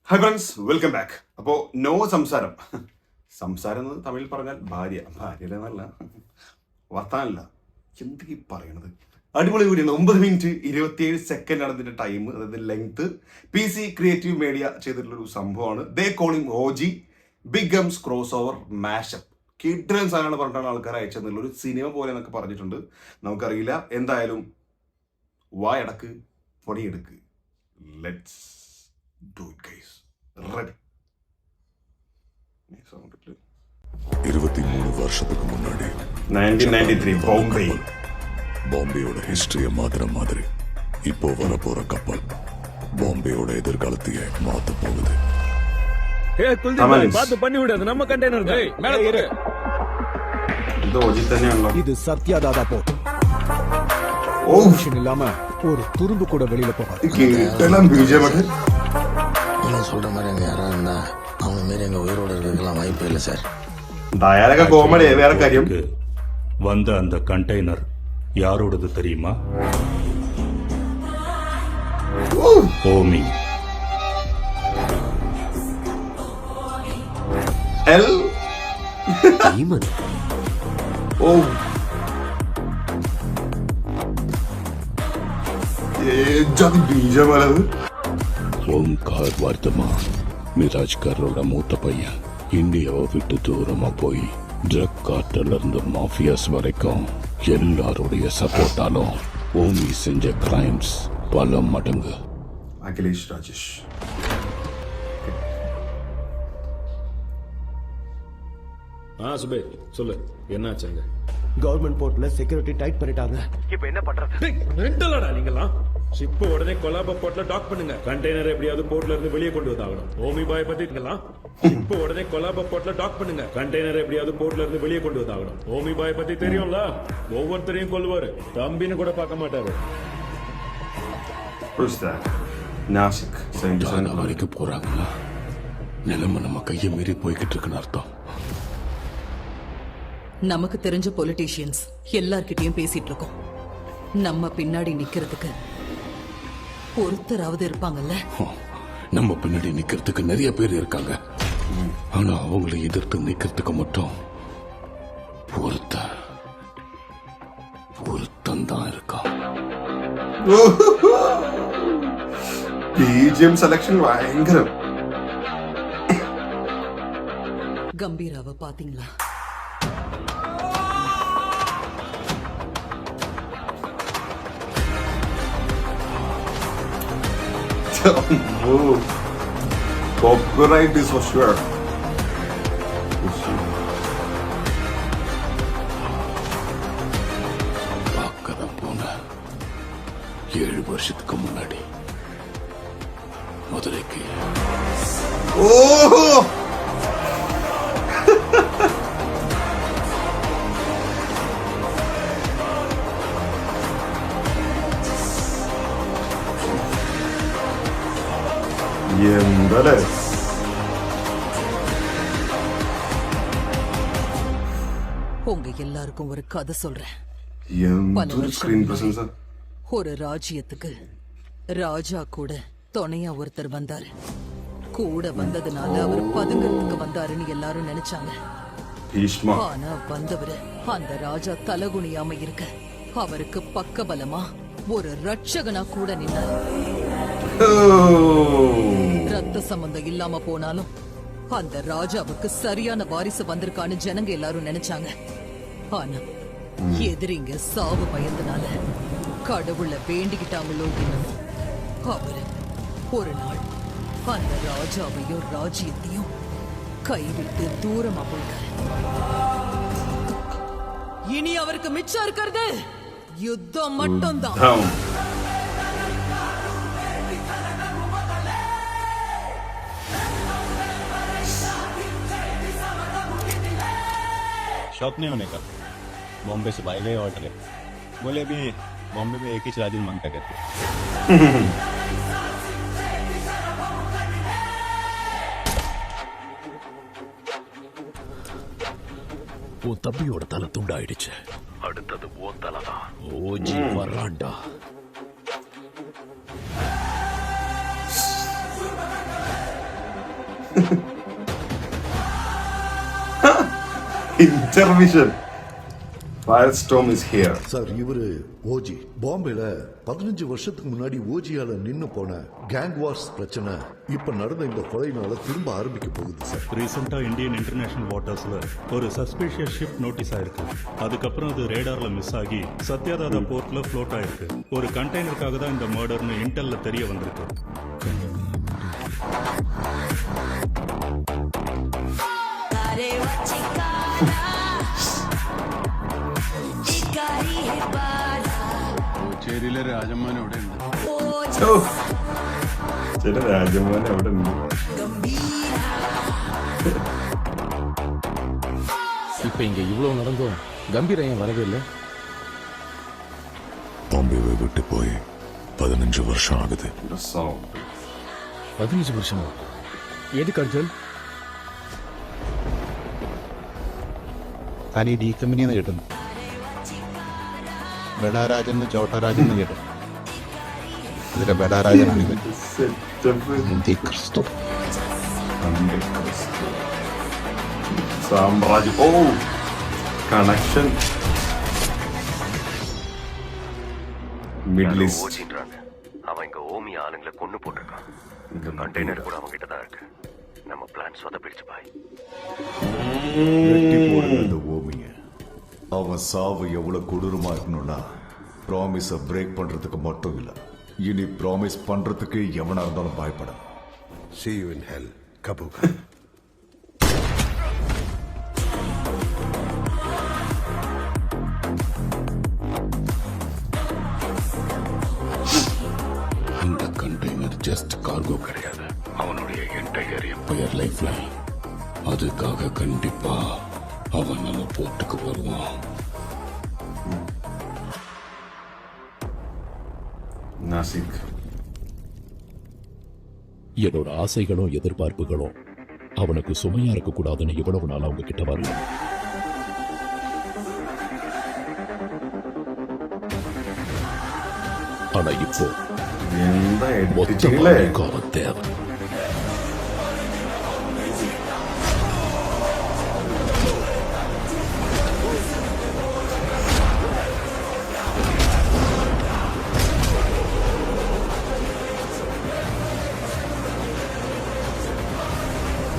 Hi friends, welcome back. അപ്പോൾ no സംസാരം എന്ന് തമിഴിൽ പറഞ്ഞാൽ ഭാര്യയുടെ എന്നല്ല, വർത്താനല്ല, എന്തൊക്കെ പറയണത്. അടിപൊളി വീഡിയോ. 9 മിനിറ്റ് 27 സെക്കൻഡാണ് ഇതിന്റെ ടൈം, അതായത് ലെങ്ത്. PC ക്രിയേറ്റീവ് മീഡിയ ചെയ്തിട്ടുള്ളൊരു സംഭവമാണ്. ദേ calling OG big gums crossover mashup. കിഡ്രൻ സാധനങ്ങൾ പറഞ്ഞിട്ടാണ് ആൾക്കാർ അയച്ചെന്നുള്ള ഒരു സിനിമ പോലെ എന്നൊക്കെ പറഞ്ഞിട്ടുണ്ട്. നമുക്കറിയില്ല. എന്തായാലും വായടക്ക് പൊടിയെടുക്ക്. Let's do it guys. Ready. 23 வருஷத்துக்கு முன்னாடி 1993 பாம்பேயோட ஹிஸ்டரிய மாத்திர மாதிரி இப்போ வரப்போற கப்பல் பாம்பேயோட எதிர்காலத்தையே மாத்த போகுது. பார்த்து பண்ணி விடாது, நம்ம கண்டெய்னர் மேல ஏறு. இது சத்யாதாதா போட். மிஷன் இல்லாம ஒரு துரும்பு கூட வெளியில போகாது. சொல்ற மாதிரி அங்க யாரா இருந்தா அவங்க மாரி எங்க உயிரோட இருக்கலாம் வாய்ப்பே இல்லை சார். கோமடி வேற காரியம். வந்த அந்த கண்டெய்னர் யாரோடது தெரியுமா? ஓமி. ஓம்கார் வர்த்தமான் மிராஜ்கரோட மூத்த பையன் இந்தியாவை விட்டு தூரமா போய் ட்ரக் கார்டல்ல இருந்து மாஃபியாஸ் வரைக்கும் எல்லாருடைய சப்போர்ட்டாலும் ஓமி செஞ்ச கிரைம்ஸ் பல மடங்கு. அகிலேஷ் ராஜேஷ். சுபே சொல்லு, என்னாச்சுங்க? கவர்மெண்ட் போர்ட்ல செக்யூரிட்டி டைட் பண்ணிட்டாங்க. இப்ப என்ன பண்றது? ரெண்டலடா நீங்கலாம். ஷிப் உடனே கொலாப போர்ட்ல டாக் பண்ணுங்க. கண்டெய்னர் எப்படியாவது போர்ட்ல இருந்து வெளியே கொண்டு வந்தாகணும். ஓமி பாய் பத்தி இருக்கலாம். ஷிப் உடனே கொலாப போர்ட்ல டாக் பண்ணுங்க. கண்டெய்னர் எப்படியாவது போர்ட்ல இருந்து வெளியே கொண்டு வந்தாகணும். ஓமி பாய் பத்தி தெரியும்ல, ஒவ்வொருத்தரையும் கொல்லுவாரு, தம்பின்னு கூட பார்க்க மாட்டாரு. வரைக்கும் போறாங்கன்னா நிலைமை நம்ம கையை மீறி போய்கிட்டு இருக்குன்னு அர்த்தம். நமக்கு தெரிஞ்ச பொலிட்டீஷியன்ஸ் எல்லார்கிட்டயும் பேசிட்டு இருக்கோம். நம்ம பின்னாடி நிக்கிறதுக்கு ஒருத்தராவது இருப்பாங்கல்ல. நம்ம பின்னாடி நிக்கிறதுக்கு நிறைய பேர் இருக்காங்க. ஆனா அவங்களை எதிர்த்து நிக்கிறதுக்கு மட்டும் ஒருத்தன் தான் இருக்கான். செலக்ஷன் பயங்கரம். கம்பீராவை பாத்தீங்களா? Copyright is for sure. பார்க்கதான் போன 7 வருஷத்துக்கு முன்னாடி மதுரைக்கு. உங்க எல்லாருக்கும் ஒரு கதை சொல்றேன். ஒரு ராஜ்யத்துக்கு ராஜா கூட துணையா ஒருத்தர் வந்தாரு. கூட வந்ததுனால அவர் பதுங்கிறதுக்கு வந்தாருன்னு எல்லாரும் நினைச்சாங்க. ஆனா வந்தவரு அந்த ராஜா தலகுனியாம இருக்க அவருக்கு பக்கபலமா ஒரு ரட்சகனா கூட நின்னாரு. ரத்த சம்பந்தம் இல்லாம போனாலும் அந்த ராஜாவுக்கு சரியான வாரிசு வந்திருக்கான்னு ஜனங்க எல்லாரும் நினைச்சாங்க. ஆனா எதிரிங்க சாவு பயந்தனால கடவுள வேண்டிக்கிட்டாங்களோ என்னமோ அவரு ஒரு நாள் அந்த ராஜாவையும் ராஜ்யத்தையும் கைவிட்டு தூரமா போயிட்டாரு. இனி அவருக்கு மிச்சம் இருக்கிறது யுத்தம் மட்டும்தான். शॉप नहीं होने का, बॉम्बे से भाई गए ऑर्डर है, बोले अभी बॉम्बे में एक ही राजन मांगता करते. உன் தம்பியோட தலை துண்டாயிடுச்சு. அடுத்தது ஓ தலைதான். ஓஜி வர்றான்டா. ഇന്റർവിഷൻ. Firestorm is here. சார் இவரு ஓஜி பாம்பேல 15 வருஷத்துக்கு முன்னாடி ஓஜியால நின்னு போன கேங் வார்ஸ் பிரச்சனை இப்ப நடந்த இந்த கொலைனால திரும்ப ஆரம்பிக்க போகுது சார். ரீசெண்டா இந்தியன் இன்டர்நேஷனல் வாட்டர்ஸ்ல ஒரு சஸ்பீஷியஸ் ஷிப் நோட்டீஸ் ஆயிருக்கு. அதுக்கப்புறம் அது ரேடார்ல மிஸ் ஆகி சத்யாதாதா போர்ட்ல ஃப்ளோட் ஆயிருக்கு. ஒரு கண்டெய்னருக்காக தான் இந்த மர்டர்னு இன்டெல்ல தெரிய வந்திருக்கு. ചേരിയിലെ രാജമ്മാൻ എവിടെ ഉണ്ട്? ചില രാജന്മാർ അവിടെ ഉണ്ട്. இப்ப இங்க இவ்வளவு நடந்தோம் கம்பீரம் ஏன் வரவே இல்லை? பாம்பேவை விட்டு போய் 15 வருஷம் ஆகுது. The sound. 15 வருஷமா? எதுக்கு அர்ஜுன்? താൻ ഈ ഡി കമ്പനിന്ന് കേട്ടു? ബഡാരാജൻ ചോട്ടരാജൻ കേട്ടു? ഇതിലെ ബഡാരാജനാണ് ഇവൻ. ക്രിസ്തു സാമ്രാജ്യം. ഓ, കണക്ഷൻ. Middle East. ஓஜின்றாங்க. அவன் இங்க ஓமி ஆளுங்களை கொண்டு போட்டிருக்கான். இந்த கண்டெய்னர் கூட அவங்க கிட்ட தான் இருக்கு. நம்ம பிளான் சொதப்பிடுச்சு பாய். வெட்டி போடுங்க அந்த ஓமிய. அவன் சாவு எவ்வளவு கொடூரமா இருக்கணும்னா ப்ராமிஸை பிரேக் பண்றதுக்கு மட்டும் இல்ல, இனி ப்ராமிஸ் பண்றதுக்கு எவனா இருந்தாலும் பயப்படும். See you in hell, Kabuka. அந்த கண்டெய்னர் ஜஸ்ட் கார்கோ கிடையாது, அவனுடைய என்டையர் எம்பையர் லைஃப் லைன். அதுக்காக கண்டிப்பா அவன் நம்ம போட்டுக்கு வருவான். நாசிக். என்னோட ஆசைகளும் எதிர்பார்ப்புகளும் அவனுக்கு சுமையா இருக்க கூடாதுன்னு இவ்வளவு நாள் அவங்க கிட்ட வரல. ஆனா இப்போ എന്താ மொத்தமா എടുത്തിട്ടില്ലേ? அவன் தேவை.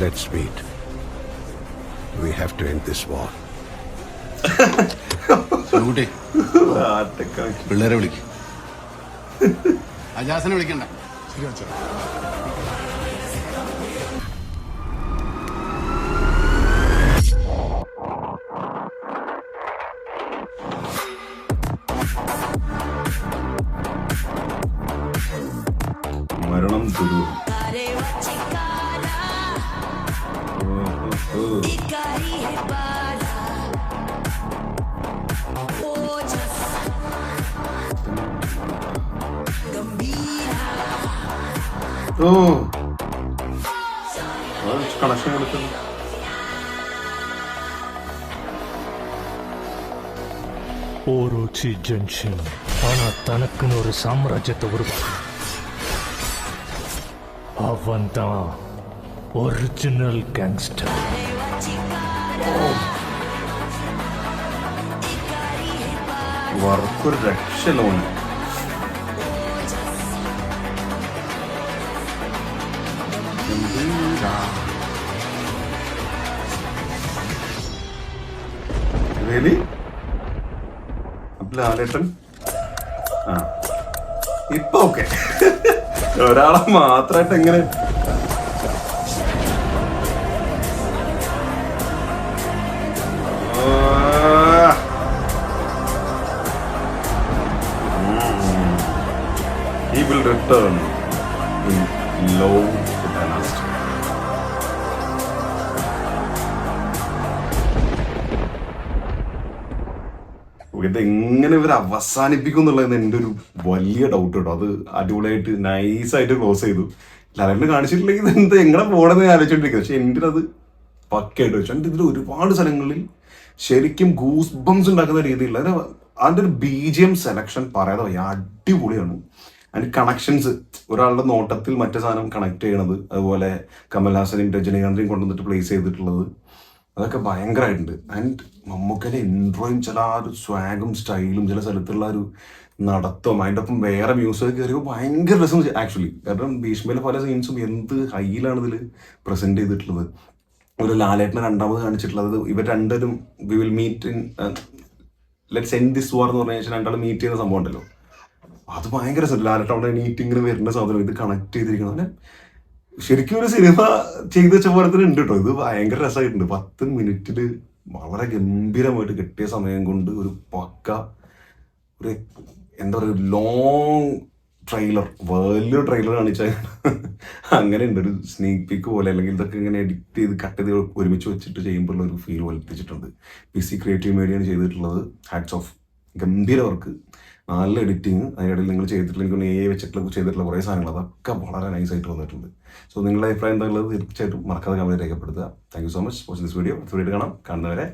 Let's meet. We have to end this war. ആട്ടക്കാ. പിള്ളേരെ വിളിക്കും. അജാസിനെ വിളിക്കണ്ട. മരണം തുരു. ഓ, കണക്ഷൻ കൊടുക്കുന്നു. ஓரோச்சி ஜங்ஷன். ஆனா தனக்குன்னு ஒரு சாம்ராஜ்யத்தை உருவாக்கு. அவன் தான் ஒரிஜினல் கேங்ஸ்டர். വർക്കൊരു രക്ഷയില്ല മോനെ. Really? അപ്പൊ ലാലേട്ടൻ ആ ഇപ്പൊ ഓക്കെ. ഒരാളെ മാത്രമായിട്ട് എങ്ങനെ he will return in low dynasty. ഇതെങ്ങനെ ഇവർ അവസാനിപ്പിക്കും എന്നുള്ളത് എൻ്റെ ഒരു വലിയ ഡൗട്ട് കേട്ടോ. അത് അടിപൊളിയായിട്ട് നൈസായിട്ട് ക്ലോസ് ചെയ്തു. ലാലേട്ടന് കാണിച്ചിട്ടില്ലെങ്കിൽ ഇത് എങ്ങനെ പോകണമെന്ന് ആലോചിച്ചോണ്ടിരിക്കുന്നത്. പക്ഷെ എൻ്റെ അത് പക്കയായിട്ട് വെച്ചു. എൻ്റെ ഇതിൽ ഒരുപാട് സ്ഥലങ്ങളിൽ ശരിക്കും ഗൂസ് ബംസ് ഉണ്ടാക്കുന്ന രീതിയിലുള്ള അതിൻ്റെ ഒരു BGM സെലക്ഷൻ പറയാതെ വയ്യ, അടിപൊളിയാണ്. അതിൻ്റെ കണക്ഷൻസ് ഒരാളുടെ നോട്ടത്തിൽ മറ്റേ സാധനം കണക്ട് ചെയ്യണത്, അതുപോലെ കമൽഹാസനെയും രജനീകാന്തിനെയും കൊണ്ടുവന്നിട്ട് പ്ലേസ് ചെയ്തിട്ടുള്ളത്, അതൊക്കെ ഭയങ്കരമായിട്ടുണ്ട്. ആൻഡ് മമ്മൂക്കയുടെ ഇൻട്രോയും ചില ആ ഒരു സ്വാഗും സ്റ്റൈലും ചില സ്ഥലത്തുള്ള ഒരു നടത്തവും അതിൻ്റെ ഒപ്പം വേറെ മ്യൂസിക് കയറിയപ്പോൾ ഭയങ്കര രസം ആക്ച്വലി. കാരണം ഭീഷ്മയിലെ പല സീൻസും എന്ത് ഹൈയിലാണ് ഇതിൽ പ്രസൻറ്റ് ചെയ്തിട്ടുള്ളത്. ഒരു ലാലേട്ടനെ രണ്ടാമത് കാണിച്ചിട്ടുള്ളത് ഇവർ രണ്ടും we will meet in let's end this war എന്ന് പറഞ്ഞു കഴിഞ്ഞാൽ രണ്ടാളും മീറ്റ് ചെയ്യുന്ന സംഭവം ഉണ്ടല്ലോ, അത് ഭയങ്കര രസം. ലാലേട്ടൻ അവിടെ മീറ്റിങ്ങിന് വരുന്ന സാധനം ഇത് കണക്ട് ചെയ്തിരിക്കുന്നത് അങ്ങനെ ശരിക്കും ഒരു സിനിമ ചെയ്ത് വെച്ച പോലെ തന്നെ ഉണ്ട് കേട്ടോ. ഇത് ഭയങ്കര രസമായിട്ടുണ്ട്. 10 മിനിറ്റിൽ വളരെ ഗംഭീരമായിട്ട് കിട്ടിയ സമയം കൊണ്ട് ഒരു പക്ക ഒരു എന്താ പറയുക ലോങ് ട്രെയിലർ, വലിയൊരു ട്രെയിലർ കാണിച്ചാൽ അങ്ങനെ ഉണ്ട്. ഒരു സ്നീക്ക് പീക്ക് പോലെ അല്ലെങ്കിൽ ഇതൊക്കെ ഇങ്ങനെ എഡിറ്റ് ചെയ്ത് കട്ട് ചെയ്ത് ഒരുമിച്ച് വെച്ചിട്ട് ചെയ്യുമ്പോഴുള്ള ഒരു ഫീൽ വലിപ്പിച്ചിട്ടുണ്ട്. PC ക്രിയേറ്റീവ് മീഡിയയാണ് ചെയ്തിട്ടുള്ളത്. ഹാറ്റ്സ് ഓഫ്, ഗംഭീര വർക്ക്, നല്ല എഡിറ്റിങ്. അതിനിടയിൽ നിങ്ങൾ ചെയ്തിട്ടുള്ള എനിക്ക് വെച്ചിട്ടുള്ള ചെയ്തിട്ടുള്ള കുറേ സാധനങ്ങൾ അതൊക്കെ വളരെ നൈസായിട്ട് വന്നിട്ടുണ്ട്. സോ നിങ്ങളുടെ അഭിപ്രായം എന്താണുള്ളത് തീർച്ചയായിട്ടും മറക്കാതെ കമന്റ് രേഖപ്പെടുത്തുക. Thank you so much watching this video. കാണാം. കാണുന്നവരെ